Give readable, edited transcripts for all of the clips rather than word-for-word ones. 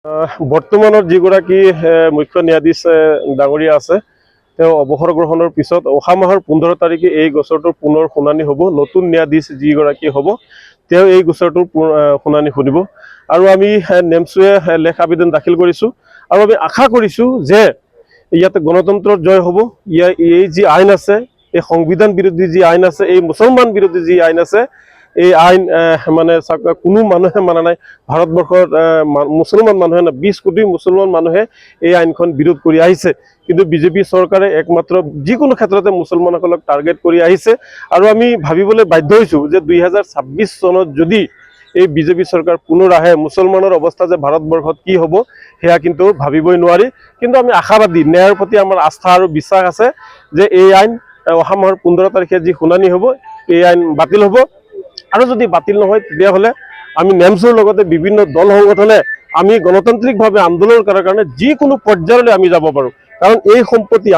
বৰ্তমানৰ যিগৰাকী মুখ্য ন্যায়াধীশ ডাঙৰীয়া আছে তেওঁ অৱসৰ গ্ৰহণৰ পিছত অহা মাহৰ 15 তাৰিখে এই গোচৰটোৰ পুনৰ শুনানি হ'ব। নতুন ন্যায়াধীশ যিগৰাকী হ'ব তেওঁ এই গোচৰটোৰ শুনানি শুনিব আৰু আমি নেমছুৱে লেখ আবেদন দাখিল কৰিছোঁ আৰু আমি আশা কৰিছোঁ যে ইয়াতে গণতন্ত্ৰৰ জয় হ'ব। এই যি আইন আছে, এই সংবিধান বিৰোধী যি আইন আছে, এই মুছলমান বিৰোধী যি আইন আছে, এই আইন মানে কোনো মানুহে মানা নাই। ভাৰতবৰ্ষৰ মুছলমান মানুহে 20 কোটি মুছলমান মানুহে এই আইনখন বিৰোধ কৰি আহিছে, কিন্তু বিজেপি চৰকাৰে একমাত্ৰ যিকোনো ক্ষেত্ৰতে মুছলমানসকলক টাৰ্গেট কৰি আহিছে আৰু আমি ভাবিবলৈ বাধ্য হৈছোঁ যে 2026 চনত যদি এই বিজেপি চৰকাৰ পুনৰ আহে, মুছলমানৰ অৱস্থা যে ভাৰতবৰ্ষত কি হ'ব সেয়া কিন্তু ভাবিবই নোৱাৰি। কিন্তু আমি আশাবাদী, ন্যায়ৰ প্ৰতি আমাৰ আস্থা আৰু বিশ্বাস আছে যে এই আইন অহা মাহৰ 15 তাৰিখে যি শুনানি হ'ব এই আইন বাতিল হ'ব। আৰু যদি বাতিল নহয় তেতিয়াহ'লে আমি নেমছৰ লগতে বিভিন্ন দল সংগঠনে আমি গণতান্ত্ৰিকভাৱে আন্দোলন কৰাৰ কাৰণে যিকোনো পৰ্যায়লৈ আমি যাব পাৰোঁ। কাৰণ এই সম্পত্তি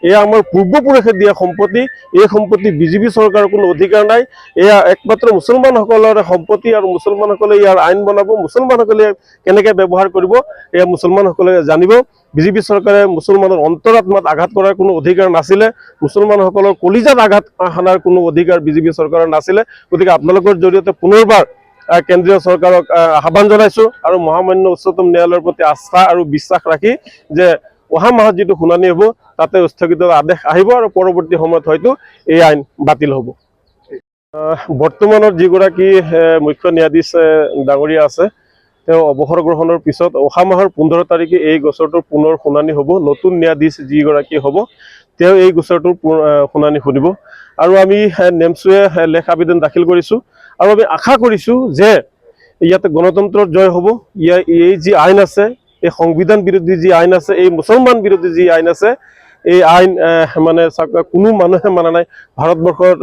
এয়া আমাৰ পূৰ্বপুৰুষে দিয়া সম্পত্তি। এই সম্পত্তি বিজেপি চৰকাৰৰ কোনো অধিকাৰ নাই। এয়া একমাত্ৰ মুছলমানসকলৰে সম্পত্তি আৰু মুছলমানসকলে ইয়াৰ আইন বনাব, মুছলমানসকলে কেনেকৈ ব্যৱহাৰ কৰিব এয়া মুছলমানসকলে জানিব। বিজেপি চৰকাৰে মুছলমানৰ অন্তৰাত্মাত আঘাত কৰাৰ কোনো অধিকাৰ নাছিলে, মুছলমানসকলৰ কলিজাত আঘাত সানাৰ কোনো অধিকাৰ বিজেপি চৰকাৰৰ নাছিলে। গতিকে আপোনালোকৰ জৰিয়তে পুনৰবাৰ কেন্দ্ৰীয় চৰকাৰক আহ্বান জনাইছোঁ আৰু মহামান্য উচ্চতম ন্যায়ালয়ৰ প্ৰতি আস্থা আৰু বিশ্বাস ৰাখি যে অহা মাহত যিটো শুনানি হ'ব তাতে স্থগিতৰ আদেশ আহিব আৰু পৰৱৰ্তী সময়ত হয়তো এই আইন বাতিল হ'ব। বৰ্তমানৰ যিগৰাকী মুখ্য ন্যায়াধীশ ডাঙৰীয়া আছে তেওঁ অৱসৰ গ্ৰহণৰ পিছত অহা মাহৰ 15 তাৰিখে এই গোচৰটোৰ পুনৰ শুনানি হ'ব। নতুন ন্যায়াধীশ যিগৰাকী হ'ব তেওঁ এই গোচৰটোৰ শুনানি শুনিব আৰু আমি নেমছুৱে লেখ আবেদন দাখিল কৰিছোঁ আৰু আমি আশা কৰিছোঁ যে ইয়াতে গণতন্ত্ৰৰ জয় হ'ব। এই যি আইন আছে, এই সংবিধান বিৰোধী যি আইন আছে, এই মুছলমান বিৰোধী যি আইন আছে, এই আইন মানে কোনো মানুহে মানা নাই। ভাৰতবৰ্ষৰ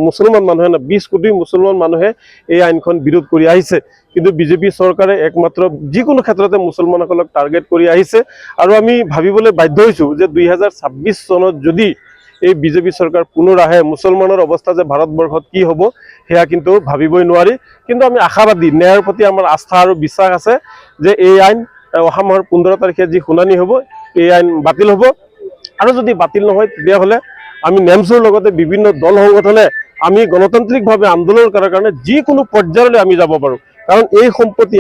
মুছলমান মানুহে 20 কোটি মুছলমান মানুহে এই আইনখন বিৰোধ কৰি আহিছে, কিন্তু বিজেপি চৰকাৰে একমাত্ৰ যিকোনো ক্ষেত্ৰতে মুছলমানসকলক টাৰ্গেট কৰি আহিছে আৰু আমি ভাবিবলৈ বাধ্য হৈছোঁ যে 2026 চনত যদি এই বিজেপি চৰকাৰ পুনৰ আহে, মুছলমানৰ অৱস্থা যে ভাৰতবৰ্ষত কি হ'ব সেয়া কিন্তু ভাবিবই নোৱাৰি। কিন্তু আমি আশাবাদী, ন্যায়ৰ প্ৰতি আমাৰ আস্থা আৰু বিশ্বাস আছে যে এই আইন অহা মাহৰ 15 তাৰিখে যি শুনানি হ'ব এই আইন বাতিল হ'ব। আৰু যদি বাতিল নহয় তেতিয়াহ'লে আমি নেমছৰ লগতে বিভিন্ন দল সংগঠনে আমি গণতান্ত্ৰিকভাৱে আন্দোলন কৰাৰ কাৰণে যিকোনো পৰ্যায়লৈ আমি যাব পাৰোঁ। কাৰণ এই সম্পত্তি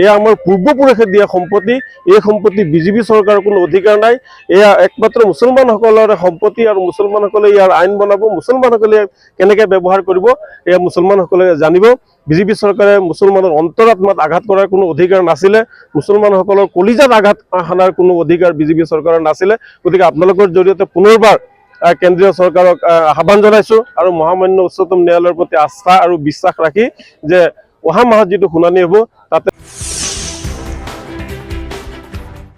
এয়া আমাৰ পূৰ্বপুৰুষে দিয়া সম্পত্তি। এই সম্পত্তি বিজেপি চৰকাৰৰ কোনো অধিকাৰ নাই। এয়া একমাত্ৰ মুছলমানসকলৰে সম্পত্তি আৰু মুছলমানসকলে ইয়াৰ আইন বনাব, মুছলমানসকলে কেনেকৈ ব্যৱহাৰ কৰিব এয়া মুছলমানসকলে জানিব। বিজেপি চৰকাৰে মুছলমানৰ অন্তৰাত্মাত আঘাত কৰাৰ কোনো অধিকাৰ নাছিলে, মুছলমানসকলৰ কলিজাত আঘাত সানাৰ কোনো অধিকাৰ বিজেপি চৰকাৰৰ নাছিলে। গতিকে আপোনালোকৰ জৰিয়তে পুনৰবাৰ কেন্দ্ৰীয় চৰকাৰক আহ্বান জনাইছোঁ আৰু মহামান্য উচ্চতম ন্যায়ালয়ৰ প্ৰতি আস্থা আৰু বিশ্বাস ৰাখি যে অহা মাহত যিটো শুনানি হ'ব তাতে